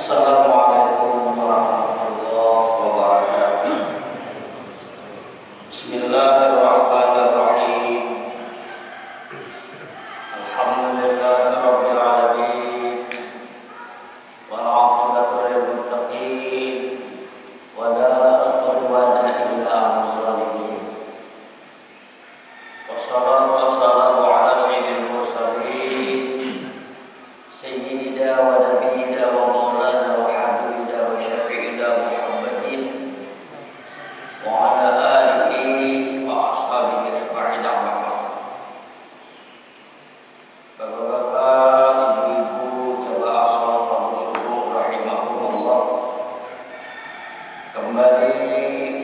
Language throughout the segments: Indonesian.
Assalamualaikum warahmatullahi wabarakatuh. Bismillahirrahmanirrahim. Alhamdulillahirabbil alamin. Wal 'aqibatu lil muttaqin. Wa la udwana illa 'alal zalimin. Wassalatu wassalamu ala sayyidil mursalin. Sayyidina wa nabiyina wa maulana wa habibina wa syafi'ina Muhammadin wa ala alihi wa ashabihi ajma'in amma ba'd. Bapak-bapak, ibu-ibu, jamaah salat subuh rahimahumullah. Kembali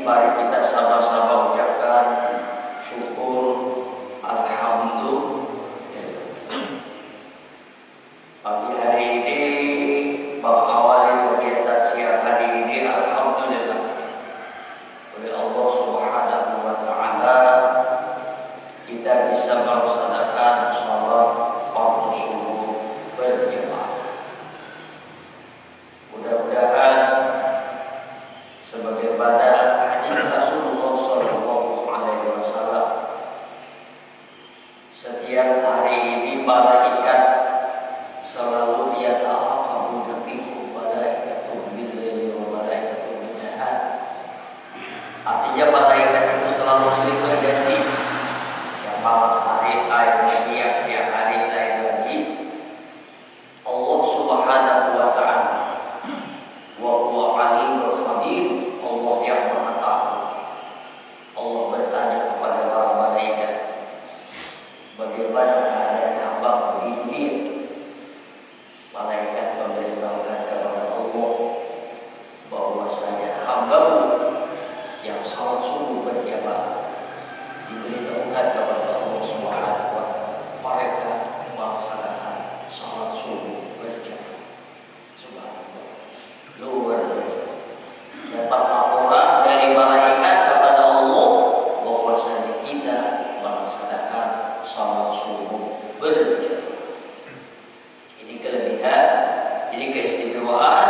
mari kita sama-sama ucapkan syukur alhamdulillah. Pagi hari ini mengawali kegiatan siang hari ini, alhamdulillah oleh Allah Subhanahu wa taala kita bisa melaksanakan salat waktu subuh berjamaah. Mudah-mudahan sebagaimana hadis Rasulullah sallallahu alaihi wasallam, setiap hari ini malaikat selalu yata'aqabu bikum malaikatun bil-laili wa malaikatun bin-nahar. Artinya malaikat itu selalu silih berganti. Yang malam hari lain lagi, yang siang hari lain lagi. Allah Subhanahu wa taala wa huwa alimul khabir, Allah yang mengetahui. Allah bertanya kepada para malaikat, bagaimana keadaan hamba ini? Malaikat memberitahukan kepada Allah bahwasanya hamba-Mu yang salat subuh berjamaah diberitahukan kepada Allah Subhanahu wa taala mereka melaksanakan salat subuh berjamaah. Subhanallah, luar biasa. Dapat laporan dari malaikat kepada Allah bahwasanya kita melaksanakan salat subuh berjamaah. Ini kelebihan, ini keistimewaan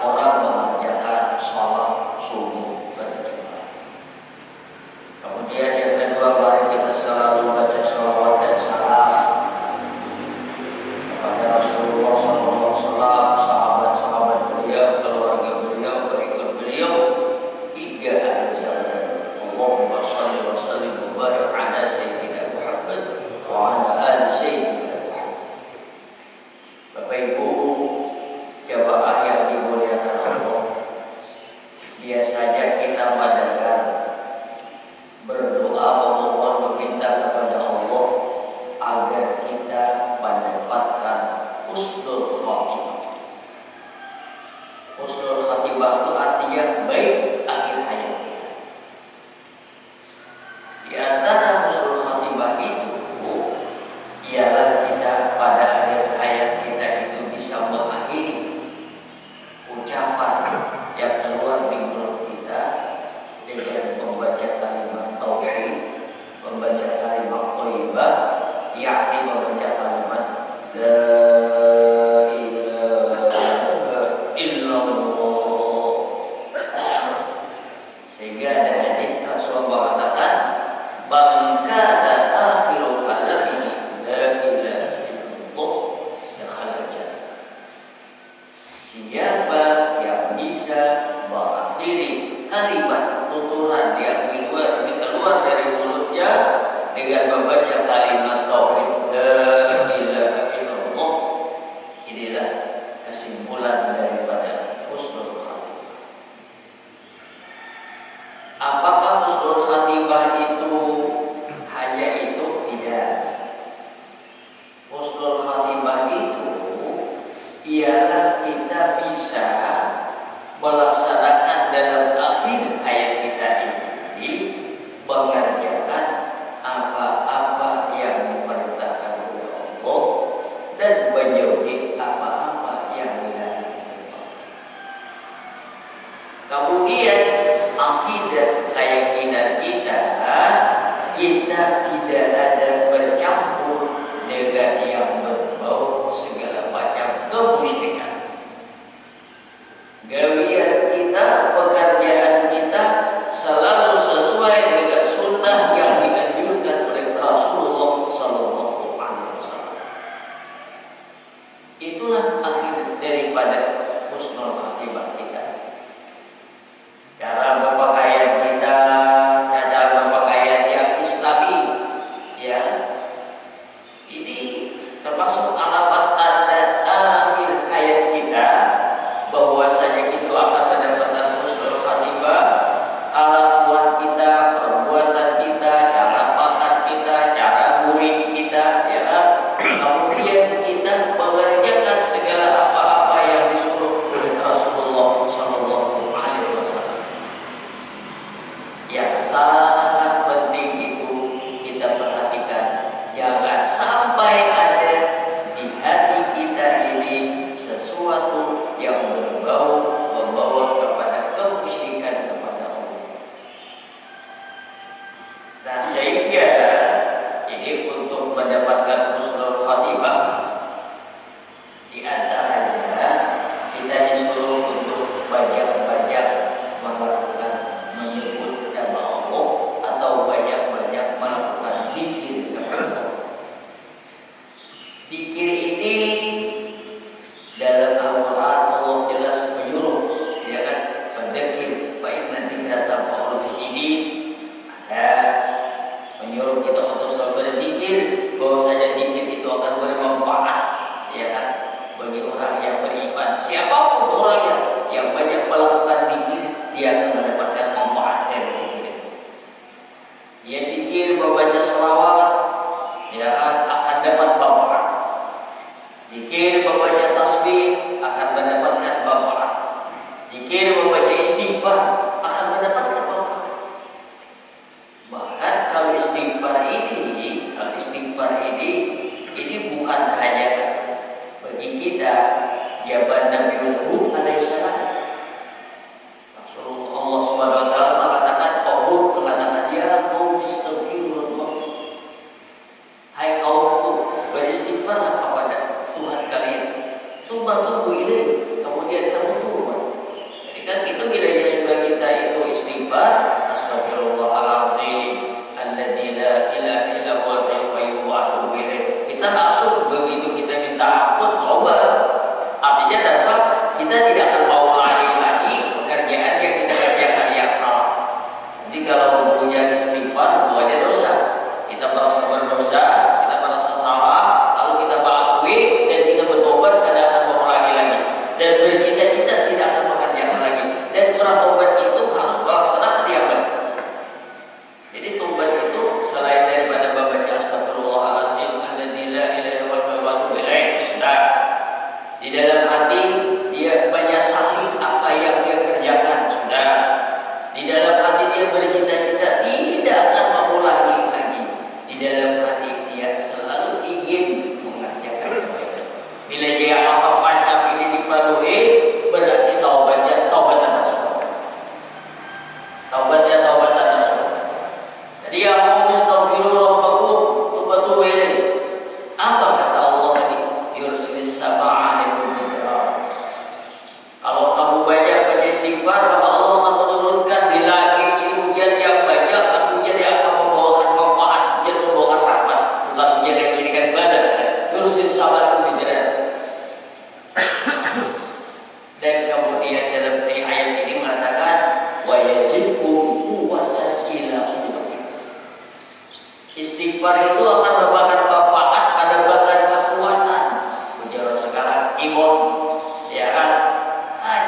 orang mengerjakan sholat subuh berjamaah. Kemudian yang kedua, mari kita selalu baca shalawat dan salam kepada Rasulullah SAW, sahabat-sahabat beliau, keluarga beliau, pengikut beliau hingga akhir zaman. Allahumma shalli wa sallim wa barik ala sayyidina Muhammad wa ala ali sayyidina. Bapak Ibu jamaah yang dimuliakan Allah, biasanya kita mendengar berdoa memohon meminta kepada Allah agar kita mendapatkan husnul khatimah. Husnul khatimah itu artinya baik akhir hayat kita. Di antara husnul khatimah itu ialah kita pada akhir hayat kita itu bisa mengakhiri ucapan yang keluar di mulut kita dengan membaca kalimat tauhid, membaca kalimat thayyibah, yakni membaca kalimat la ilaha illallah. Sehingga ada hadis Rasulullah mengatakan, "Man kana akhiru kalamihi la ilaha illallah dakhala jannah." Siapa yang bisa mengakhiri kalimat tuturan yang keluar dari mulutnya dengan membaca kalimat tauhid la ilaha illallah, inilah kesimpulan daripada husnul khatimah. Apakah husnul khatimah itu hanya itu? Tidak. Husnul khatimah itu ialah kita bisa melaksanakan dalam akhir hayat kita ini mengerjakan apa-apa yang diperintahkan oleh Allah dan menjauhi apa-apa yang dilarang oleh Allah. Kemudian akidah keyakinan kita tidak ada bercampur dengan yang berbau segala macam kemusyrikan. gawian kita, pekerjaan kita selalu sesuai dengan sunnah yang dianjurkan oleh Rasulullah Sallallahu Alaihi Wasallam. Itulah akhir daripada husnul khatimah kita. Cara berpakaian kita, cara berpakaian yang islami, ya, ini termasuk alamat tanda akhir hayat kita, bahwasanya itu akan mendapatkan husnul khatimah. Kelakuan kita, perbuatan kita, cara makan kita, cara murid kita, ya, kemudian kita mengerjakan segala apa-apa yang disuruh oleh Rasulullah Sallallahu Alaihi Wasallam. Yang sangat penting itu kita perhatikan, jangan sampai ada di hati kita ini sesuatu yang membawa kepada kemusyrikan kepada Allah. Nah, sehingga ini untuk mendapatkan husnul khatimah, di antaranya kita disuruh untuk banyak-banyak melakukan menyebut nama Allah atau banyak-banyak melakukan zikir kepada Allah. Zikir ini dalam Al-Quran Allah jelas menyuruh, ya kan, mendekir baik nanti datang Allah ini ada menyuruh kita untuk selalu berzikir, bahwasanya zikir itu akan bermanfaat, ya kan, bagi orang yang beriman. Siapapun orangnya yang banyak melakukan zikir, dia akan mendapatkan manfaat dari zikir. Dia zikir membaca selawat, ya kan, akan dapat manfaat. Zikir membaca tasbih akan mendapatkan manfaat. Zikir membaca istighfar akan mendapatkan manfaat. Bahkan kalau istighfar ini bukan hanya bagi kita. Zaman Nabi Hud alaihissalam, Rasulullah Allah Subhanahu wa taala mengatakan, Hud mengatakan, ya qaum istaghfirullah, hai kaumku, beristighfarlah kepada Tuhan kalian, summa tubu ilaih, kemudian kamu tubuh. Jadi kan itu bilanya sudah kita itu istighfar, astagfirullahalazim alladzi la ilaha illa huwal hayyul qayyum wa atubu ilaih. Kita langsung begitu kita minta ampun, tobat. Artinya dapat kita tidak akan mau lagi pekerjaan yang kita kerjakan yang salah. Jadi kalau mempunyai istighfar, buahnya dosa. Kita merasa berdosa, kita merasa salah, lalu kita mengakui dan kita bertobat, tidak akan mengulangi lagi. Dan bercita-cita tidak akan mengerjakan lagi. Dan orang tobat itu harus melaksanakan yang baik. Jadi tobat itu selain daripada membaca astagfirullahaladzim alladzi la ilaha illa huwa wa atubu ilaih, sudah di dalam hati dia menyesali apa yang dia kerjakan, sudah di dalam hati dia bercita-cita tidak akan mengulangi lagi. Di dalam hati dia selalu ingin mengerjakan kebaikan. Bila dia apa macam ini dipenuhi, berarti taubatnya taubatan nasuha. Taubatnya taubatan nasuha. Jadi ya qaum istaghfiru rabbakum tubatu ilaih. Apa kata Allah lagi? Yursilis sama'a alaikum midrar. Kalau kamu banyak beristighfar, maka Allah akan menurunkan di langit ini hujan yang banyak, hujan yang akan membawakan manfaat, hujan membawakan rahmat, bukan hujan yang menjadikan badan. Yursilis sama'a alaikum midrar. Dan kemudian dalam ayat ini mengatakan wa yazidkum quwwatan ila quwwatikum. Istighfar itu akan merupakan manfaat, ada bahkan kekuatan. Ujar sekarang imun, ya kan?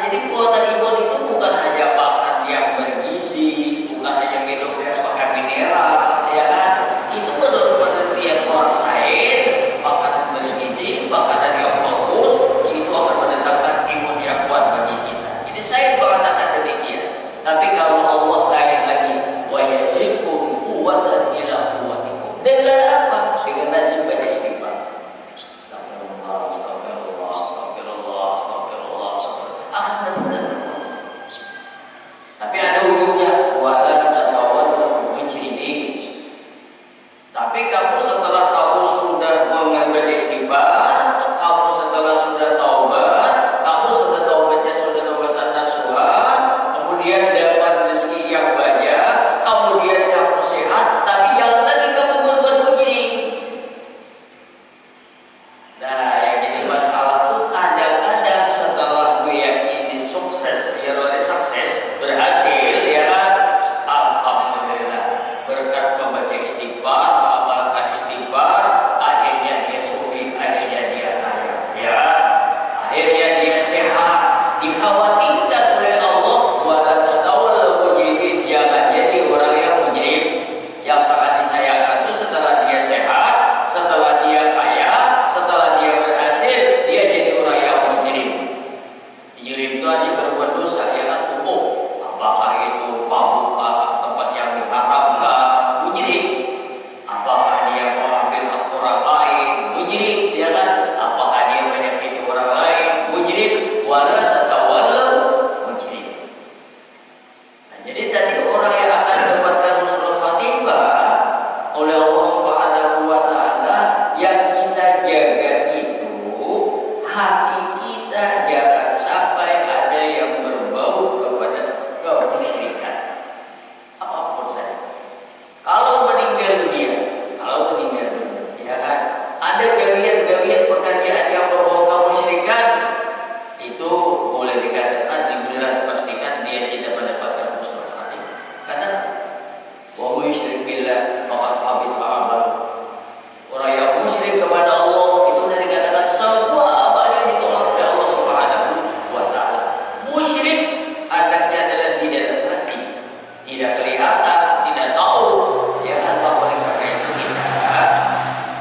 Jadi kekuatan imun itu bukan hanya makan yang bergizi, bukan hanya minum yang pakai mineral, ya kan? Itu menurut penelitian orang sains, makanan bergizi, makanan yang bagus itu akan mendatangkan imun yang kuat bagi kita. Jadi saya mengatakan demikian. Tapi kalau Allah lagi wa yazidkum quwwatan ila quwwatikum. Dengan apa? Dengan lazim baca istighfar. Astagfirullah, astagfirullah, astagfirullah, astagfirullah, astagfirullah. Akan mendapatkan kekuatan. Tapi ada ujungnya, wala tatawallu mujrimin. Tapi kamu setelah kamu dikhawatirkan oleh Allah, wala tatawallu mujrimin, jangan jadi orang yang mujrim. Yang sangat disayangkan itu setelah dia sehat, setelah dia kaya, setelah dia berhasil, dia jadi orang yang mujrim. Mujrim itu artinya berbuat dosa yang umum, apakah itu pabukah, tempat yang diharamkan, mujrim. Apakah dia mengambil hak orang lain, mujrim, dia kan? Apakah dia menyakiti orang lain, mujrim. Wala tatawallu mujrim. Nah, jadi tadi orang yang akan mendapatkan husnul khatimah oleh Allah Subhanahu wa taala, yang kita jaga itu hati kita, jangan sampai ada yang berbau kepada kemusyrikan apapun saja. Kalau meninggal dunia, ya kan, ada gawian-gawian pekerjaan yang berbau kemusyrikan, itu boleh dikatakan, boleh pastikan dia tidak mendapatkan husnul khatimah. Karena wa yusyrik billah faqad habita amaluhu. Orang yang musyrik kepada Allah itu sudah dikatakan semua amalnya ditolak oleh Allah Subhanahu wa taala. Musyrik adanya adalah di dalam hati, tidak kelihatan, tidak tahu, ya apa oleh karena itu kita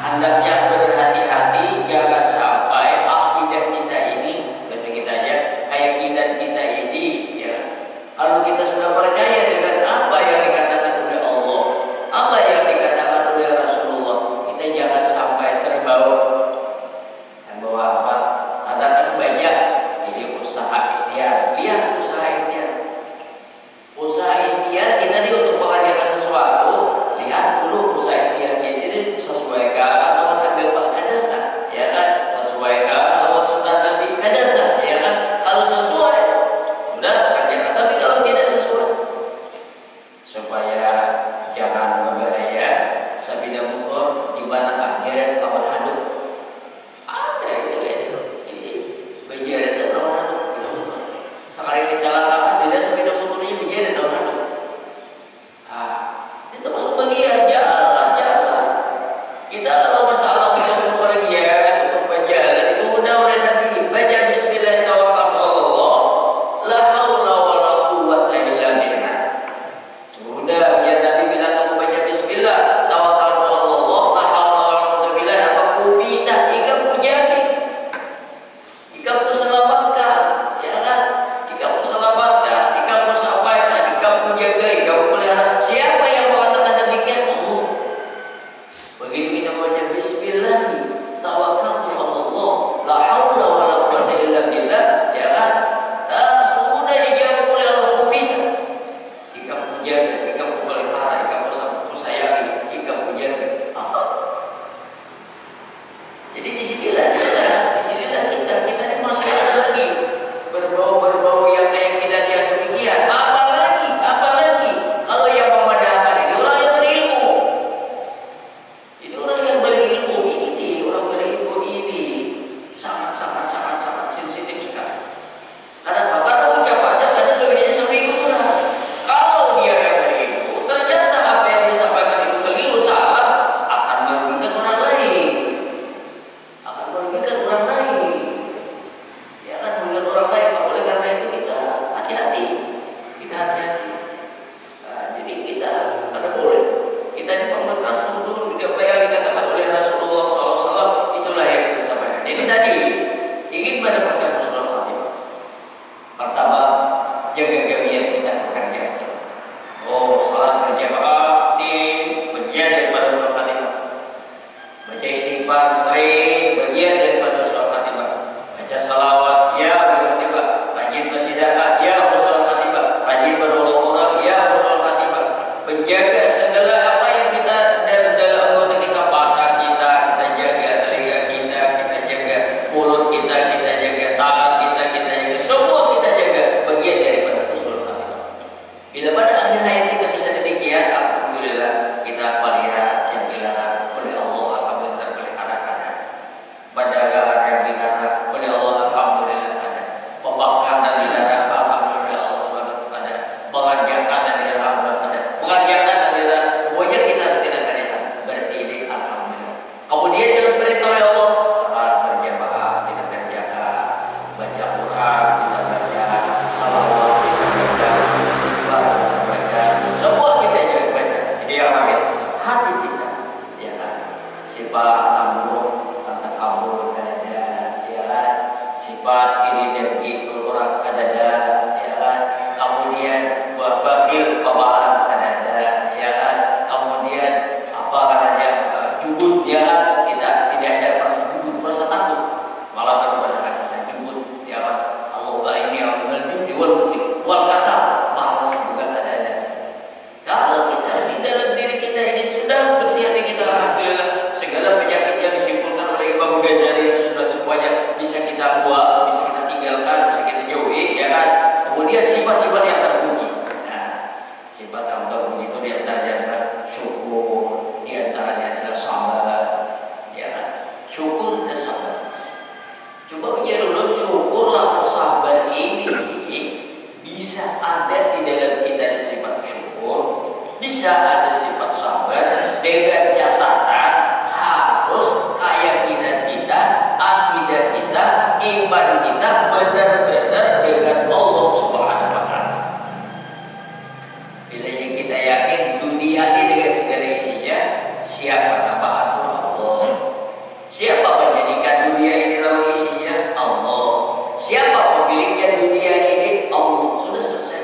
hendaknya berhati-hati, jangan sampai akidah kita ini, bahasa kita aja, keyakinan kita ini, ya, kalau kita sudah percaya dengan apa yang dikatakan oleh Allah, apa yang dikatakan oleh Rasulullah, kita jangan sampai terbawa. Dan bawa apa? Katakan banyak, jadi usaha ikhtiar. Lihat usaha ikhtiar. Usaha ikhtiar kita ini untuk mengerjakan sesuatu, lihat dulu usaha ikhtiar kita ini sesuaikan dengan agama kadarkan, ya kan? Sesuaikan dengan sunnah Nabi kadarkan, ya kan? Kalau sesuai, sudah kerjakan. Tapi kalau tidak sesuai, supaya jangan memberaya sabida mukhor di mana akhirat kawan haduk. Ada itu ya, ini berjalan dan kawan haduk. Sekali kecelakaan tidak sabida motornya berjalan kawan haduk. Itu masuk bagian jalan. Kita kalau masalah untuk bepergian, untuk berjalan, itu udah oleh Nabi, baca bismillah tawakkaltu 'ala Allah, la haula wala quwwata illa billah. Sudah, biar Nabi bilang kamu baca bismillah tawakkaltu 'ala Allah, la haula wala quwwata billah, apa kubita, ikamu jamin, ikamu selamatkan, ya kan? Ikamu selamatkan, ikamu sampaikan, ikamu jaga, ikamu pelihara. Siapa yang mengatakan demikian? wal kasal, malas juga ada. Kalau kita di dalam diri kita ini sudah bersih hati kita, alhamdulillah, segala penyakit yang disimpulkan oleh Imam Ghazali itu sudah semuanya bisa kita buang, bisa kita tinggalkan, bisa kita jauhi, ya kan? Kemudian sifat-sifat yang terpuji. Nah, sifat yang terpuji itu diantaranya adalah syukur, diantaranya adalah sabar, ya kan? Syukur dan sabar. Coba ujian dulu, syukur lawan sabar ini bisa ada di dalam kita ada sifat syukur, bisa ada sifat sabar, dengan catatan harus keyakinan kita, akidah kita, iman kita benar-benar dengan Allah Subhanahu wa Ta'ala. Bila kita yakin dunia ini dengan segala isinya, siapa nama atur Allah? Siapa menjadikan dunia ini lawan isinya? Allah. Siapa pemiliknya dunia ini? Allah. Sudah selesai.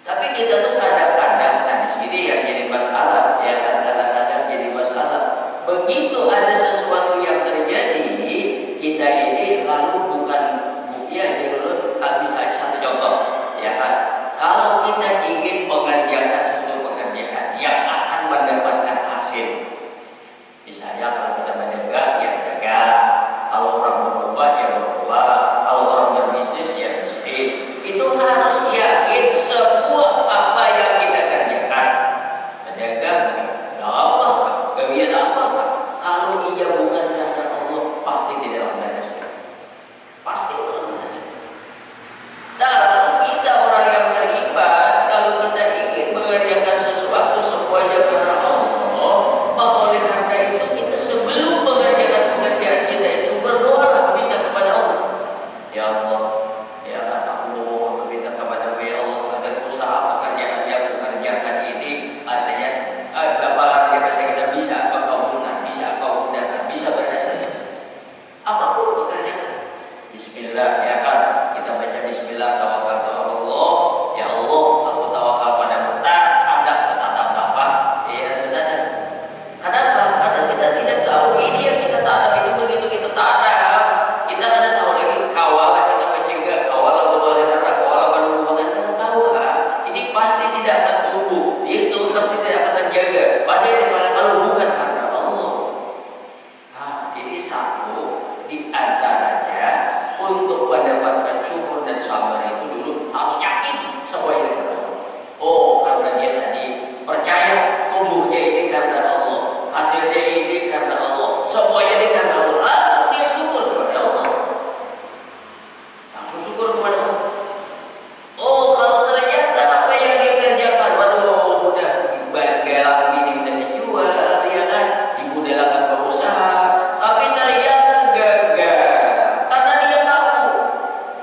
Tapi kita tuh kadang-kadang, nah di sini yang jadi masalah, ya kadang-kadang jadi masalah. Begitu ada sesuatu yang terjadi, kita ini lalu bukan ya dulu bisa satu contoh, ya kan? Kalau kita ingin mengerjakan sesuatu pekerjaan yang akan mendapatkan hasil, misalnya kalau kita berdagang, ya berdagang. Kalau orang berubah, ya berubah. Kalau orang berbisnis, ya bisnis. Itu harus yakin semua apa yang kita kerjakan. Berdagang, nggak apa, kegiatan apa. Kalau ia bukan karena Allah, pasti tidak ada hasil. Pasti tidak ada hasil. Dan kita orang yang beriman, kalau kita ingin mengerjakan sesuatu semuanya karena Allah, maka oleh karena itu kita sebelum mengerjakan pekerjaan kita itu berdoalah, meminta kepada Allah. Ya Allah, ya aku meminta kepada Ya Allah agar usaha pekerjaan yang mengerjakan ini artinya apa yang bisa Kau kabulkan, bisa Kau mudahkan, bisa berhasil. Apapun pekerjaan, Bismillah, ya kan? Kita baca Bismillah, tawakal kepada Allah. Ya Allah, aku tawakal padamu. Ada tetap dapat, ya tetap. Kenapa? Karena kita tidak tahu ini yang kita tanam itu begitu kita tanam, kita tidak tahu lagi kawalah kita menjaga, kawalah memelihara, kawalah menumbuhkan, kita tahu ini pasti tidak akan tumbuh, itu pasti tidak akan terjaga. Pasti kalau bukan karena Allah. Ini satu di antaranya untuk mendapatkan syukur dan sabar itu dulu harus yakin semua ini karena Allah. Oh, karena dia tadi percaya tumbuhnya ini karena Allah, hasilnya ini karena Allah, semuanya ini karena Allah. Langsung dia syukur kepada Allah. Langsung syukur kepada Allah. Oh, kalau ternyata apa yang dia kerjakan, waduh, udah galang ini udah dijual, ya kan, dimudahkan ke usaha, tapi ternyata gagal. Karena dia tahu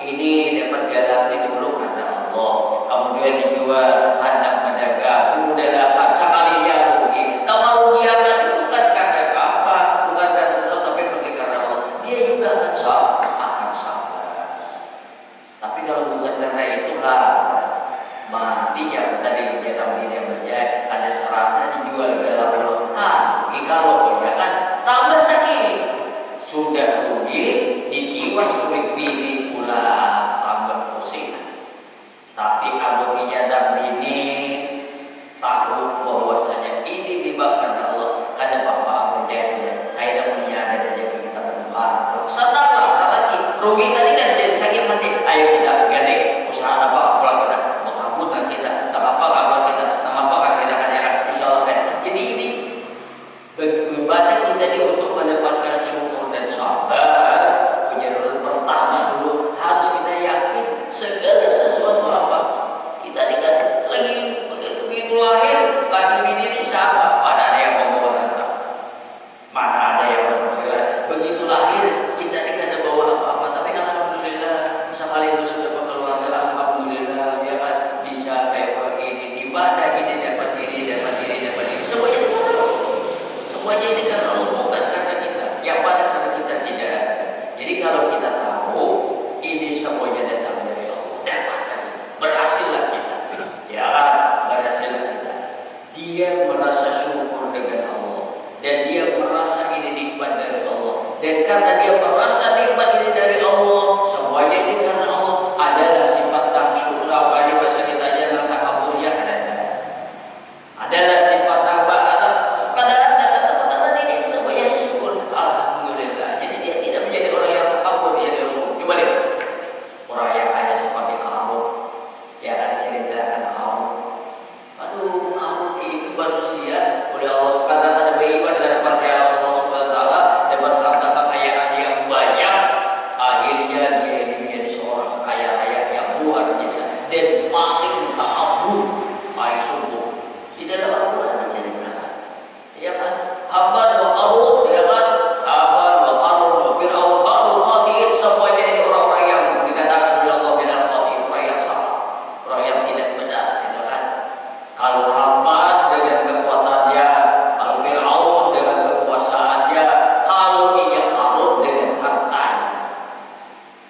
ini dapat galang ini dulu karena Allah, kemudian dijual, hendak pedagang, dimudahkan, sekalinya rugi. Nama rugi akan itu bukan karena apa, bukan karena sesuatu, tapi pasti karena Allah. Dia juga akan sabar. Tapi kalau bukan karena itulah matinya tadi dalam diri yang berjaya ada serata dijual galang dulu. Kalau ya kan tambah sakit, sudah rugi, ditiwas oleh bini pula, tambah pusing. Tapi abadinya dan bini tahu bahwasanya ini dibakar Allah. Ada bapak berjaya, kayak menyadari jadi kita berdoa. Setelah lagi rugi tadi kan jadi sakit hati. Ayo kita gandeng usaha apa pulang kita menghambur kita, tak apa kalau kita, tak apa kalau kita kerjakan insyaallah kan. Jadi ini bagaimana kita ini untuk mendapatkan syukur dan sabar. Punya dulu pertama dulu harus kita yakin segala sesuatu apa kita ini kan lagi begitu lahir lagi ini siapa, mana ada yang membawa harta, mana ada yang berpenghasilan. Begitu lahir kita ini kan bawa apa-apa, tapi alhamdulillah sekali itu sudah berkeluarga, alhamdulillah ya kan bisa kayak ini, di mana ini dapat ini, dapat ini, dapat ini, semuanya itu karena Allah. Semuanya ini karena Allah, bukan karena kita. Yang pada karena kita tidak ada. Jadi kalau kita tahu ini semuanya datang dari Allah, dapat dari berhasillah kita, ya kan, berhasillah kita. Dia merasa syukur dengan Allah dan dia merasa ini nikmat dari Allah, dan karena dia merasa nikmat ini dari Allah, semuanya ini karena Allah adalah dan paling takabur, paling sombong. Di dalam Al-Quran diceritakan, ya kan? Haman wa Qarun, ya kan? Haman wa Qarun wa Fir'aun qalu khatiin, semuanya ini orang-orang yang dikatakan oleh Allah bilang khatiin, orang yang salah, orang yang tidak benar, gitu kan? Kalau Haman dengan kekuatannya, kalau Fir'aun dengan kekuasaannya, kalau ini Qarun dengan hartanya.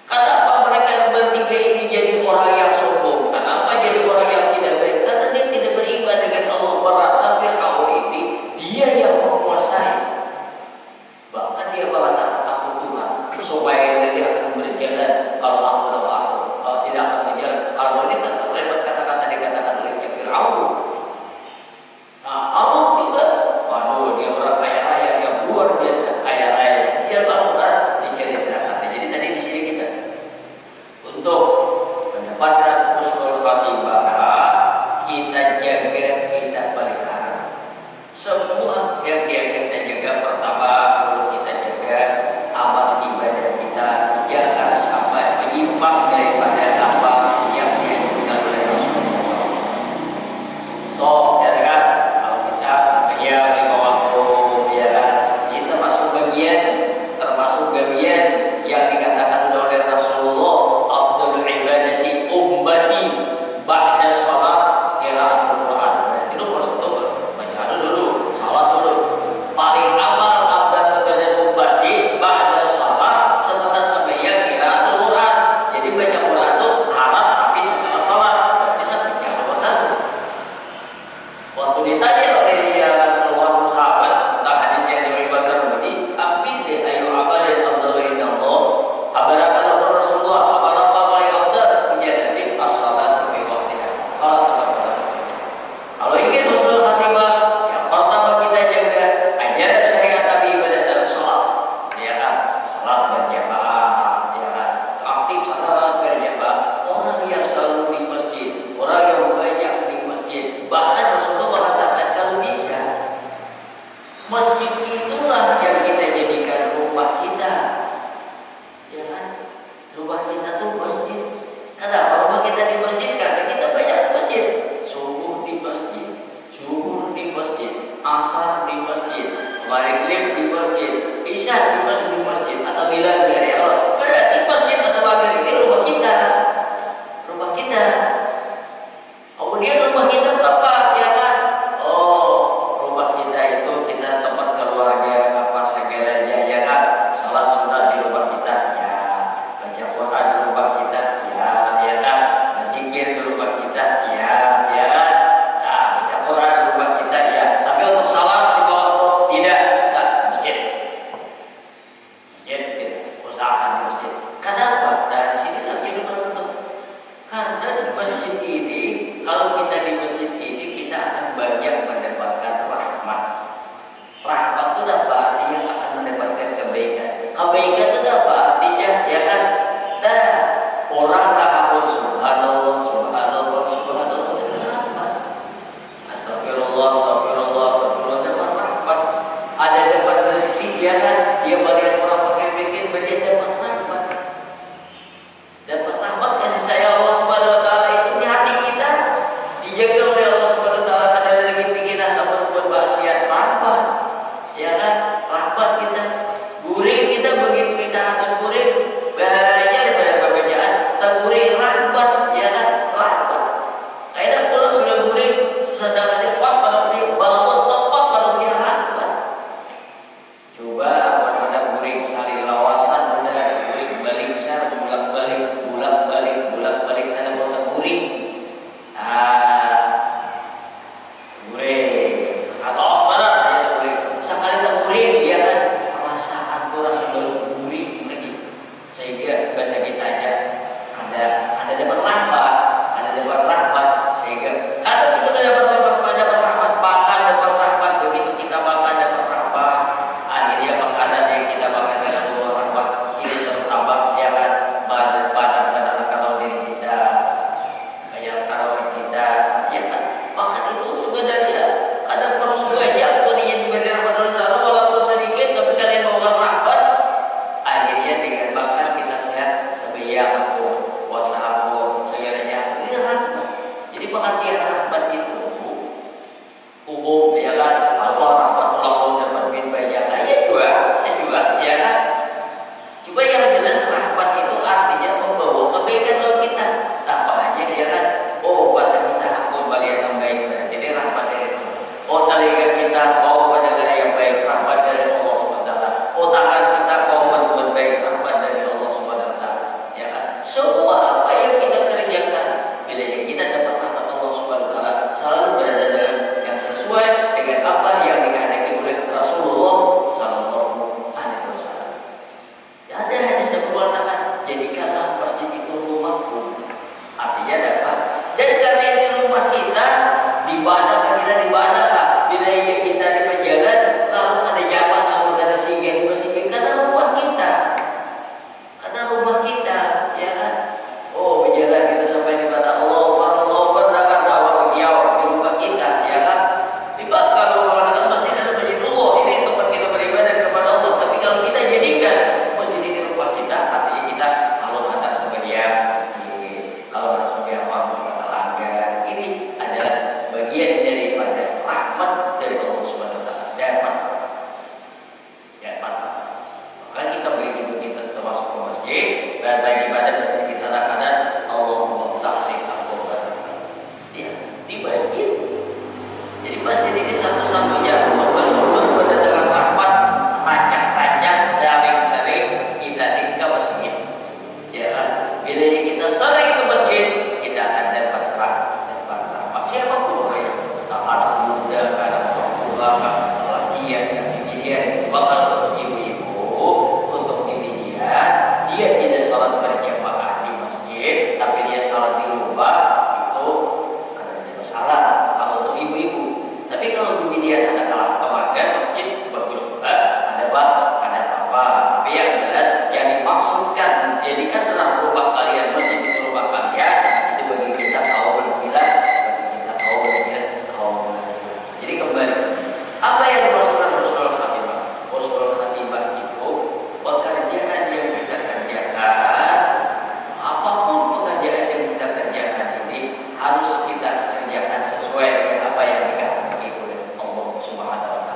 Kenapa mereka yang bertiga ini jadi orang yang sombong? Kenapa jadi orang yang tidak baik? Karena dia tidak beriman dengan Allah, merasa Fir'aun ini dia yang menguasai. Bahkan dia mengatakan aku Tuhan, supaya dia akan berjalan kalau aku dapat, kalau tidak akan berjalan. Kalau ini kan lewat kata-kata dikatakan oleh Fir'aun. Nah, Qarun juga, waduh, dia orang kaya raya yang luar biasa, kaya raya. Dia Al-Quran diceritakan. Jadi tadi di sini kita untuk mendapatkan husnul khatimah, kita jaga, kita pelihara semua yang kita jaga. Pertama, perlu kita jaga amal ibadah kita, jangan sampai menyimpang daripada apa yang dianjurkan oleh Rasulullah SAW. Toh, ya kan, kalau bisa sebanyak 5 waktu, ya kan, ini termasuk bagian yang dikatakan oleh Rasulullah, afdhalul ibadati ummati ba'da shalat qiraatul Quran. Berarti nomor 1 bacaan dulu, salat dulu. Paling amal afdhalul ibadati ummati ba'da shalat, setelah sembahyang qiraatul Quran. Jadi baca Quran itu haram, tapi setelah salat berarti sampai nomor 1. Waktu ditanya oleh Rasulullah sahabat tentang hadis yang diriwayatkan tadi, akhbir bi ayu amalin afdalu indallah. Kabarkan Rasulullah apa paling afdal? Ya Nabi, as-salatu fi waqtiha. Salat tepat waktu. Kalau ingin husnul khatimah, yang pertama kita jaga ajaran syariat Nabi ibadah dalam salat. Ya kan? Salat berjamaah, ya kan? Aktif salat berjamaah. Orang yang selalu di masjid, orang yang banyak di masjid. Bahkan Rasulullah mengatakan kalau bisa, masjid itulah yang kita jadikan rumah kita. Ya kan? Rumah kita tuh masjid. Kenapa rumah kita di masjid? Karena kita banyak di masjid. Subuh di masjid, zuhur di masjid, asar di masjid, maghrib di masjid, isya di masjid, atau bila dari Allah. Berarti masjid atau maghrib ini rumah kita. Rumah kita. Kemudian rumah kita tempat, ya kan? Oh, rumah kita itu kita tempat keluarga apa segalanya, ya kan? Salat sunat di rumah kita, ya. Baca Quran di rumah kita, ya, ya kan? Berzikir di rumah kita, ya, ya kan? Nah, baca Quran di rumah kita, ya. Tapi untuk salat di bawah itu tidak, masjid. Masjid, gitu. Usahakan di masjid. Kenapa? Nah, di sini lagi menentukan. Karena di masjid ini, kalau kita di masjid ini, kita akan banyak mendapatkan rahmat. Rahmat itu apa artinya? Akan mendapatkan kebaikan. Kebaikan itu apa artinya? Ya kan? Nah, orang tahapun subhanallah, subhanallah, subhanallah dengan rahmat. Astagfirullah, astagfirullah, astagfirullah dengan rahmat. Ada dapat rezeki, ya kan? Dia melihat orang fakir miskin, dia dapat rahmat. Dapat rahmat kasih sayang Allah Subhanahu wa taala itu di hati kita, dijaga oleh Allah Subhanahu wa taala. Kadang lagi pikiran tak berbuat maksiat, rahmat. Ya kan? Rahmat kita. Guring kita begitu kita hantar guring, bahaya daripada pembacaan. Terguring rahmat, ya kan? Rahmat. Kadang pulang sudah guring, sedangkan dia pas pada waktu bangun tepat pada waktunya rahmat. Coba ada guring salin lawasan, udah ada guring balik besar, bolak-balik, bolak-balik, bolak-balik, ada kota guring. Guring atau osmana, ya guring. Sekali tak guring, dia kan perasaan tuh rasa baru guring lagi, sehingga bahasa kita aja ada dapat rahmat. bila kita dapat rahmat Allah Subhanahu wa taala selalu berada dalam yang sesuai dengan apa yang dikehendaki oleh Rasulullah sallallahu alaihi wasallam. Ada hadis yang mengatakan jadikanlah masjid itu rumahku. Artinya dapat. Dan karena ini rumah kita dibadakah kita dibadakah bila kita di perjalanan lalu ada jabat lalu ada singgah karena rumah kita. Karena rumah kita, ya kan? Oh, berjalan kita sampai di mana Allah berdapat dakwah beliau di rumah kita, ya kan? Kalau mengatakan masjid adalah masjidullah, ini tempat kita beribadah kepada Allah. Tapi kalau kita jadikan masjid ini rumah kita, artinya kita kalau hantar sembahyang masjid, kalau hantar sembahyang pamor kata langgar, ini adalah bagian daripada rahmat dari Allah Subhanahu wa taala. Maka kita begitu kita termasuk ke masjid dan bagi ibadah dari sekitar kanan Allahumma ftah li abwaab. Ya, di masjid. Jadi masjid ini satu-satunya sumber dengan rahmat rancak-rancak sering-sering kita ke masjid. Ya kan? Bila kita sering ke masjid, kita akan dapat rahmat. Siapapun orang yang anak muda, anak tua, laki yang dipilih, bakal untuk ibu-ibu, untuk dipilih, dia tidak salat berjamaah di masjid, tapi dia salat di rumah, itu ada masalah kalau untuk ibu-ibu. Tapi kalau begini ada keluarga masjid bagus juga, ada bapak, ada papa. Tapi yang jelas yang dimaksudkan jadikanlah rumah kalian masjid itu rumah kalian, itu bagi kita kaum laki-laki, bagi kita kaum laki-laki, kaum laki-laki. Jadi kembali apa yang dimaksudkan husnul khatimah? Husnul khatimah itu pekerjaan yang kita kerjakan, apapun pekerjaan yang kita kerjakan ini harus kita kerjakan sesuai dengan apa yang dikehendaki oleh Allah Subhanahu wa taala.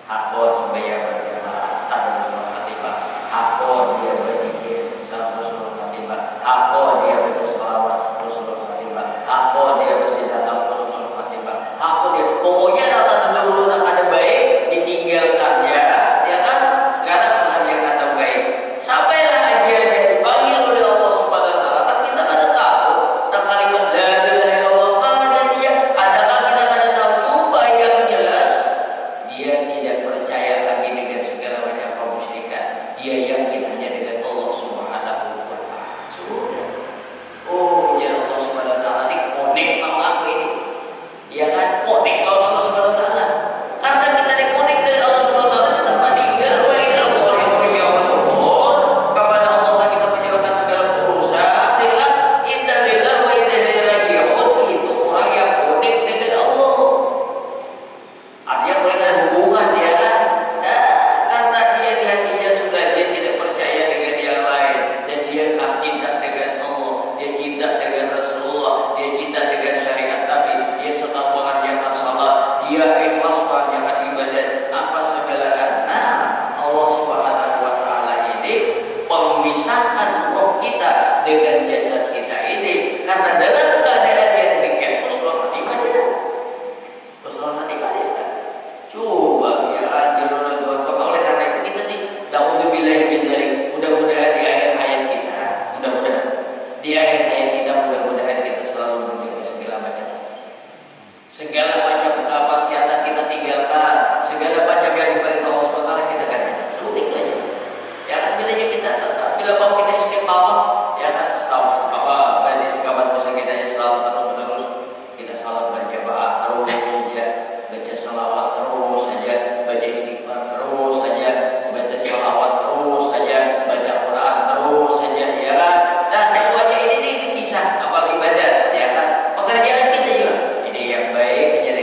Hakon sembahyang berjamaah ada husnul khatimah. Hakon dia berzikir husnul khatimah. Hakon dia berselawat husnul khatimah. Hakon dia bersedekah husnul khatimah. Hakon dia pokoknya datang dulu nak ada baik ditinggalkan ya kan? Sekarang mengajar kata baik. Sampailah aja dia dipanggil oleh Allah Subhanahu wa taala. Kan kita kada tahu dan kalimat la ilaha illallah kan dia tidak kadang kita kada tahu coba yang jelas dia tidak percaya lagi dengan segala macam kemusyrikan. Dia yakin hanya dengan Allah Subhanahu wa taala. Sudah. Oh, ya Allah Subhanahu wa taala ini connect sama aku ini. Ya kan connect sama Allah Subhanahu wa taala. Karena kita dikonek dengan Allah Subhanahu wa taala kita meninggal wa ila Allah kepada Allah kita menyerahkan segala urusan dengan inna lillahi wa inna ilaihi raji'un. Itu orang yang connect dengan Allah. Artinya mereka ada hubungan dia kan. Karena dia di hatinya sudah dia tidak percaya dengan yang lain dan dia cinta dengan Allah, dia cinta dengan Rasulullah, dia cinta dengan syariat Nabi, dia sedang mengerjakan salat, dia ikhlas mengerjakan ibadat apa segala. Nah, Allah Subhanahu wa taala ini memisahkan roh kita dengan jasad kita ini karena dalam keadaan yang demikian husnul khatimah dia. Husnul khatimah dia. Coba ya jangan doa oleh karena itu kita di naudzubillah min dzalik mudah-mudahan di akhir hayat kita mudah-mudahan kita selalu menjaga segala macam maksiatan kita tinggalkan, segala macam yang diperintah Allah Subhanahu wa taala kita kerjakan. Seperti itu aja. Ya kan bila kita tetap bila mau kita istiqamah ya kan istiqamah dan istiqamah dosa kita yang selalu terus-menerus kita salat berjamaah terus saja, baca salawat terus saja, baca istighfar terus saja, baca salawat terus saja, baca Quran terus saja ya kan. Nah, semuanya ini dipisah amal ibadah ya kan. Pekerjaan kita juga ini yang baik hanya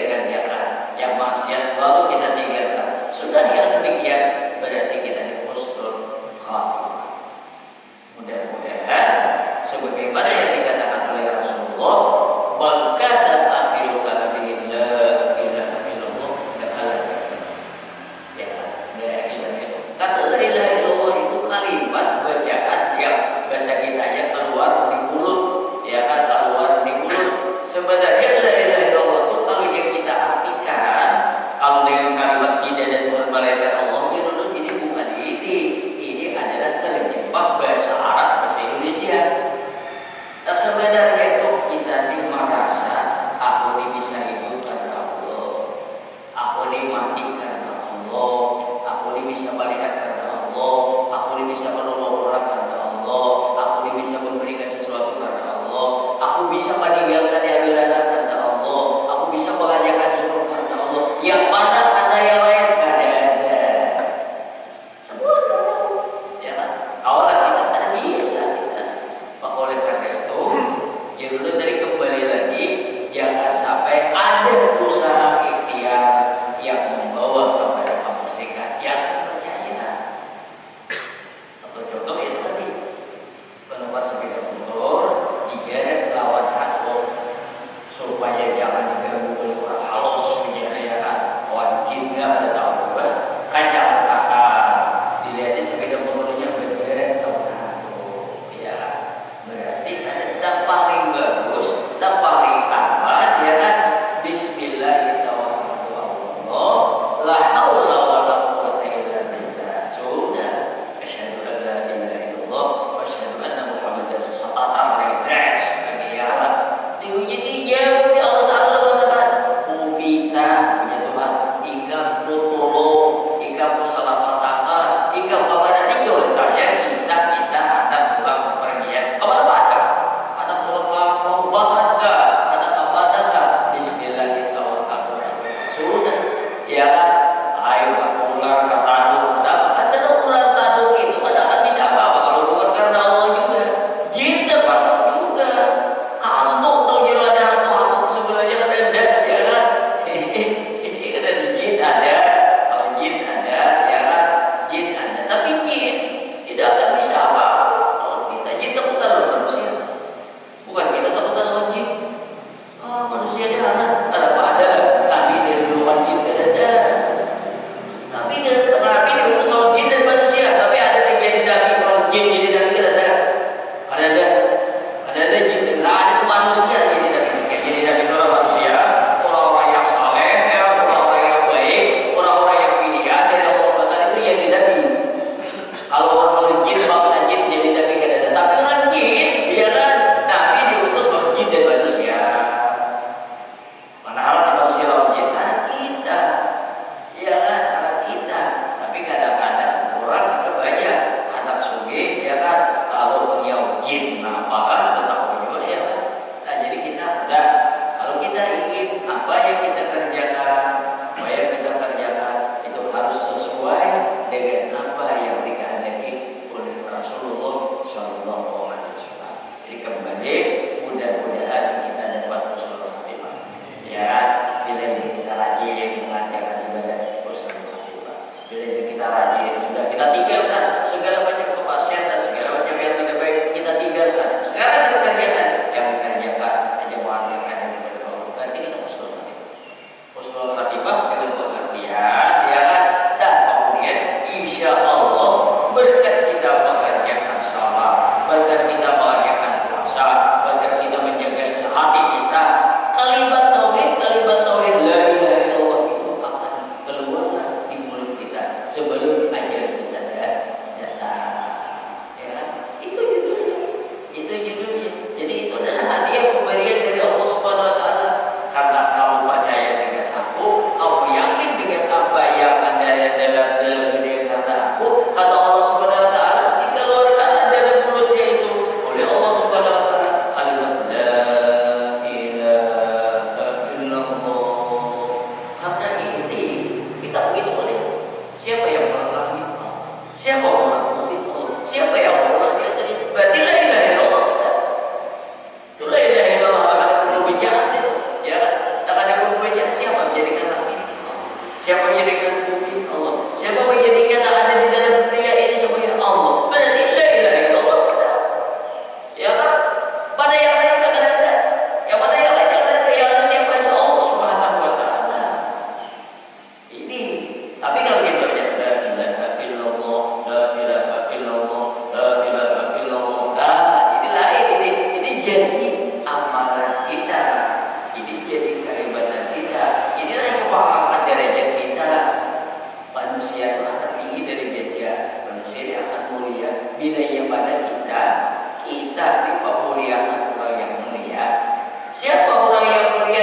hadiah pemberian dari Allah Subhanahu wa taala. Karena kamu percaya dengan aku, kamu yakin dengan apa yang ada dalam diri kata aku, kata Allah Subhanahu wa taala, dikeluarkan dari mulutnya itu oleh Allah Subhanahu wa taala kalimat la ilaha illallah. Karena ini kita begitu melihat siapa yang melakukan itu? Siapa yang melakukan itu? Siapa yang melakukan itu? Berarti la ilaha illallah sudah. Itu la ilaha illallah akan ada pembicaraan itu. Ya kan? Akan ada pembicaraan siapa menjadikan langit? Siapa menjadikan bumi? Allah. Siapa menjadikan yang ada di dalam dunia ini semuanya? Allah. Berarti la ilaha illallah sudah. Ya kan? Pada yang lain tak ada. Yang mana yang lain tak ada. Yang ada siapa? Itu Allah Subhanahu wa taala. Ini. Tapi kalau kita baca la ilaha illallah, la ilaha illallah, la ilaha illallah. Ini lain ini. Ini jadi amalan kita. Ini jadi kehebatan kita. Inilah yang mengangkat derajat kita. Manusia itu akan tinggi derajatnya. Manusia ini akan mulia bila yang pada kita dipemuliakan orang yang mulia. Siapa orang yang mulia